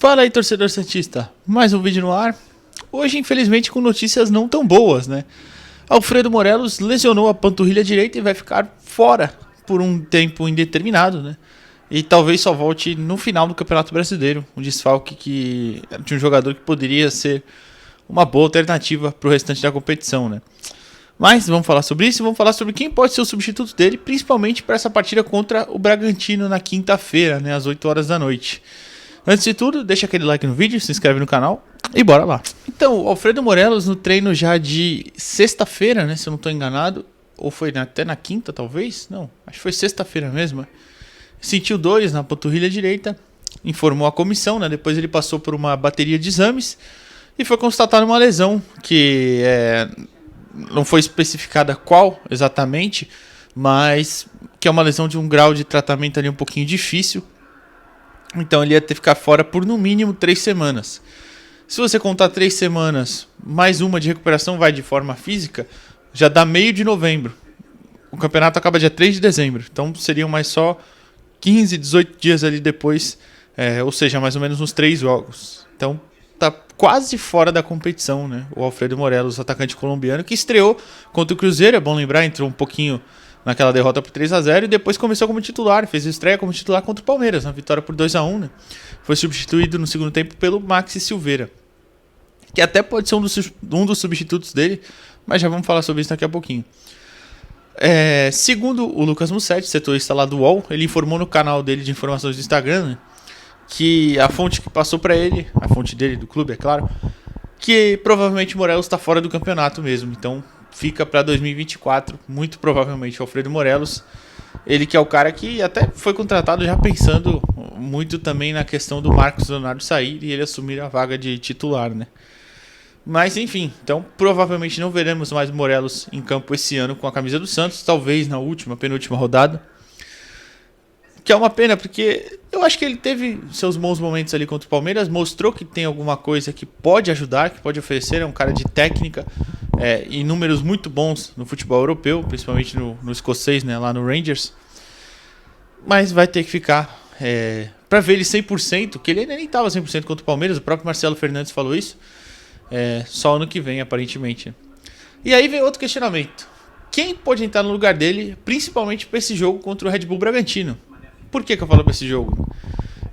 Fala aí, torcedor santista. Mais um vídeo no ar. Hoje, infelizmente, com notícias não tão boas, né? Alfredo Morelos lesionou a panturrilha direita e vai ficar fora por um tempo indeterminado, né? E talvez só volte no final do Campeonato Brasileiro. Um desfalque de um jogador que poderia ser uma boa alternativa para o restante da competição, né? Mas vamos falar sobre isso, vamos falar sobre quem pode ser o substituto dele, principalmente para essa partida contra o Bragantino na quinta-feira, né, às 8 horas da noite. Antes de tudo, deixa aquele like no vídeo, se inscreve no canal e bora lá. Então, o Alfredo Morelos no treino já de sexta-feira, né, se eu não estou enganado, ou foi até na quinta talvez, não, acho que foi sexta-feira mesmo. Sentiu dores na panturrilha direita, informou a comissão, né, depois ele passou por uma bateria de exames e foi constatada uma lesão que não foi especificada qual exatamente, mas que é uma lesão de um grau de tratamento ali um pouquinho difícil. Então ele ia ter que ficar fora por no mínimo 3 semanas. Se você contar 3 semanas, mais uma de recuperação vai de forma física, já dá meio de novembro. O campeonato acaba dia 3 de dezembro, então seriam mais só 15, 18 dias ali depois, ou seja, mais ou menos uns 3 jogos. Então tá quase fora da competição, né? O Alfredo Morelos, atacante colombiano, que estreou contra o Cruzeiro, é bom lembrar, entrou um pouquinho naquela derrota por 3-0 e depois começou como titular, fez a estreia como titular contra o Palmeiras, na vitória por 2-1, né? Foi substituído no segundo tempo pelo Maxi Silveira, que até pode ser um dos substitutos dele, mas já vamos falar sobre isso daqui a pouquinho. Segundo o Lucas Mussetti, setorista lá do UOL, ele informou no canal dele de informações do Instagram, né, que a fonte que passou para ele, a fonte dele do clube, é claro, que provavelmente Morelos está fora do campeonato mesmo, então fica para 2024, muito provavelmente o Alfredo Morelos, ele que é o cara que até foi contratado já pensando muito também na questão do Marcos Leonardo sair e ele assumir a vaga de titular, né? Mas enfim, então provavelmente não veremos mais Morelos em campo esse ano com a camisa do Santos, talvez na penúltima rodada. Que é uma pena, porque eu acho que ele teve seus bons momentos ali contra o Palmeiras, mostrou que tem alguma coisa que pode ajudar, que pode oferecer, é um cara de técnica e números muito bons no futebol europeu, principalmente no escocês, né, lá no Rangers. Mas vai ter que ficar para ver ele 100%, que ele ainda nem estava 100% contra o Palmeiras, o próprio Marcelo Fernandes falou isso, só ano que vem, aparentemente. E aí vem outro questionamento. Quem pode entrar no lugar dele, principalmente para esse jogo contra o Red Bull Bragantino? Por que eu falo para esse jogo?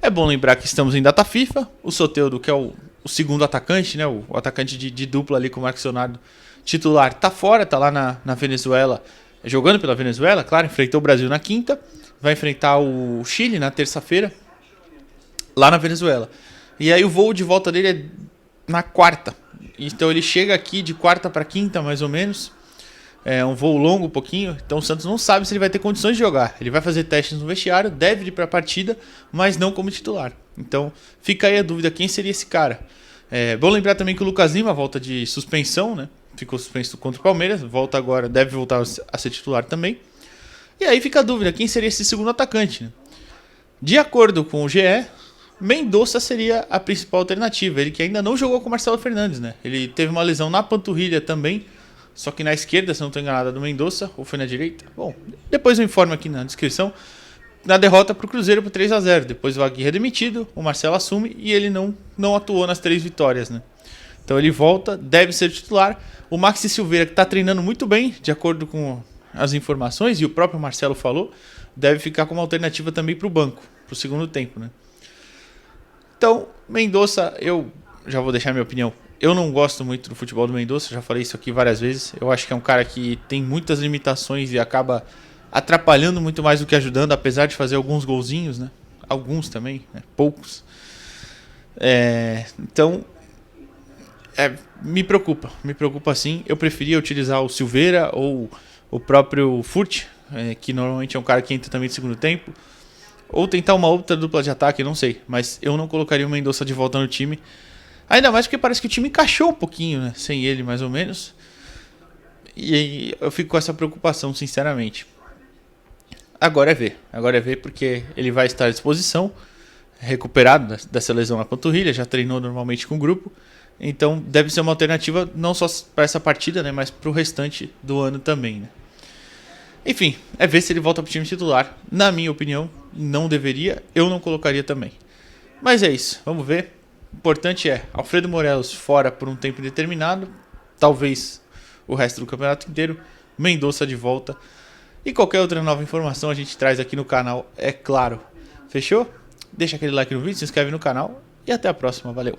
É bom lembrar que estamos em data FIFA. O Soteldo, que é o segundo atacante, né, o atacante de dupla ali com o Marcos Leonardo, titular, tá fora, tá lá na Venezuela, jogando pela Venezuela, claro, enfrentou o Brasil na quinta, vai enfrentar o Chile na terça-feira, lá na Venezuela. E aí o voo de volta dele é na quarta. Então ele chega aqui de quarta para quinta, mais ou menos. É um voo longo um pouquinho, então o Santos não sabe se ele vai ter condições de jogar. Ele vai fazer testes no vestiário, deve ir para a partida, mas não como titular. Então fica aí a dúvida, quem seria esse cara? Bom lembrar também que o Lucas Lima volta de suspensão, né? Ficou suspenso contra o Palmeiras, volta agora, deve voltar a ser titular também. E aí fica a dúvida, quem seria esse segundo atacante? Né? De acordo com o GE, Mendonça seria a principal alternativa. Ele que ainda não jogou com o Marcelo Fernandes, né? Ele teve uma lesão na panturrilha também, só que na esquerda, se não estou enganado, do Mendonça, ou foi na direita? Bom, depois eu informo aqui na descrição. Na derrota para o Cruzeiro por 3-0. Depois o Aguirre é demitido, o Marcelo assume e ele não atuou nas 3 vitórias, né? Então ele volta, deve ser titular. O Maxi Silveira, que está treinando muito bem, de acordo com as informações, e o próprio Marcelo falou, deve ficar como alternativa também para o banco, para o segundo tempo, né? Então, Mendonça, eu já vou deixar minha opinião. Eu não gosto muito do futebol do Mendonça, já falei isso aqui várias vezes. Eu acho que é um cara que tem muitas limitações e acaba atrapalhando muito mais do que ajudando, apesar de fazer alguns golzinhos, né? Alguns também, né? Poucos. Então, me preocupa sim. Eu preferia utilizar o Silveira ou o próprio Furt, que normalmente é um cara que entra também no segundo tempo, ou tentar uma outra dupla de ataque, não sei. Mas eu não colocaria o Mendonça de volta no time. Ainda mais porque parece que o time encaixou um pouquinho, né? Sem ele, mais ou menos. E aí eu fico com essa preocupação, sinceramente. Agora é ver porque ele vai estar à disposição, recuperado dessa lesão na panturrilha, já treinou normalmente com o grupo. Então deve ser uma alternativa não só para essa partida, né? Mas para o restante do ano também, né? Enfim, é ver se ele volta para o time titular. Na minha opinião, não deveria. Eu não colocaria também. Mas é isso, vamos ver. O importante é Alfredo Morelos fora por um tempo indeterminado, talvez o resto do campeonato inteiro, Mendonça de volta. E qualquer outra nova informação a gente traz aqui no canal, é claro. Fechou? Deixa aquele like no vídeo, se inscreve no canal e até a próxima. Valeu!